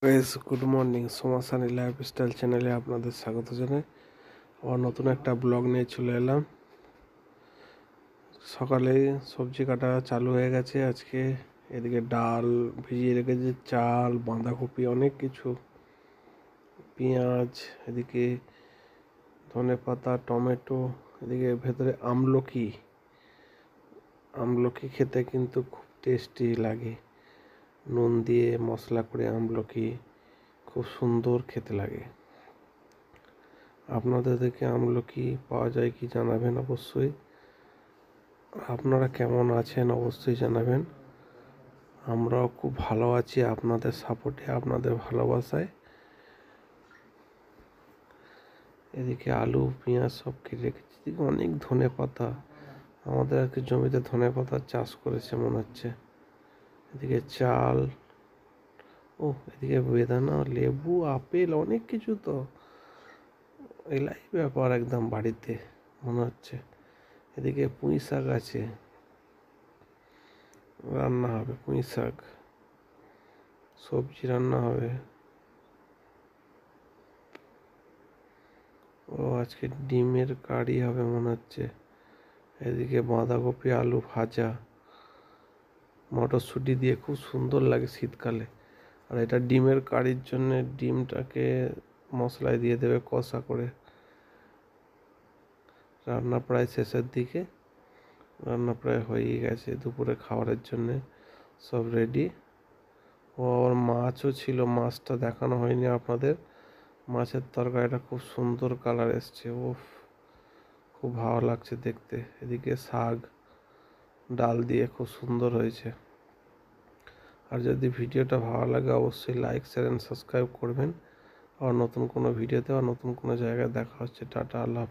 Guys, good morning. Somasani lifestyle চ্যানেলে আপনাদের স্বাগত জানাই। আবার নতুন একটা ব্লগ নিয়ে চলে এলাম। সকালে সবজি কাটা চালু হয়ে গেছে আজকে। এদিকে ডাল ভিজিয়ে রেখেছে, চাল, বাঁধাকপি, অনেক কিছু, পেঁয়াজ, এদিকে ধনেপাতা, টমেটো, এদিকে ভেতরে আমলকি। আমলকি খেতে কিন্তু খুব টেস্টি লাগে, নুন দিয়ে মশলা করে আমলকি খুব সুন্দর খেতে লাগে। আপনাদের দিকে আমলকি পাওয়া যায় কি জানাবেন অবশ্যই। আপনারা কেমন আছেন অবশ্যই জানাবেন। আমরাও খুব ভালো আছি আপনাদের সাপোর্টে, আপনাদের ভালোবাসায়। এদিকে আলু পেঁয়াজ সব কেটে রেখেছি। এদিকে অনেক ধনেপাতা, আমাদের আর কি জমিতে ধনেপাতার চাষ করেছে মনে হচ্ছে। এদিকে চাল, এদিকে বেদানা, লেবু, আপেল, অনেক কিছু। তো এলাই ব্যাপার একদম বাড়িতে মনে হচ্ছে। এদিকে পুঁই শাক আছে, রান্না হবে পুঁই শাক, সবজি রান্না হবে। আজকে ডিমের কারি হবে মনে হচ্ছে। এদিকে বাঁধাকপি আলু ভাজা, মটরশুঁটি দিয়ে খুব সুন্দর লাগে শীতকালে। আর এটা ডিমের কারির জন্য ডিমটাকে মশলায় দিয়ে দেবে কষা করে। রান্না প্রায় শেষের দিকে, রান্না প্রায় হয়েই গেছে। দুপুরে খাবারের জন্যে সব রেডি। আবার মাছও ছিল, মাছটা দেখানো হয়নি আপনাদের। মাছের তরকারিটা খুব সুন্দর কালার এসছে, খুব ভালো লাগছে দেখতে। এদিকে শাক ডাল দিয়ে খুব সুন্দর হয়েছে। আর যদি ভিডিওটা ভালো লাগে অবশ্যই লাইক শেয়ার অ্যান্ড সাবস্ক্রাইব করবেন। আর নতুন কোনো ভিডিওতে আর নতুন কোনো জায়গায় দেখা হচ্ছে। টাটা, আল্লাহ হাফেজ।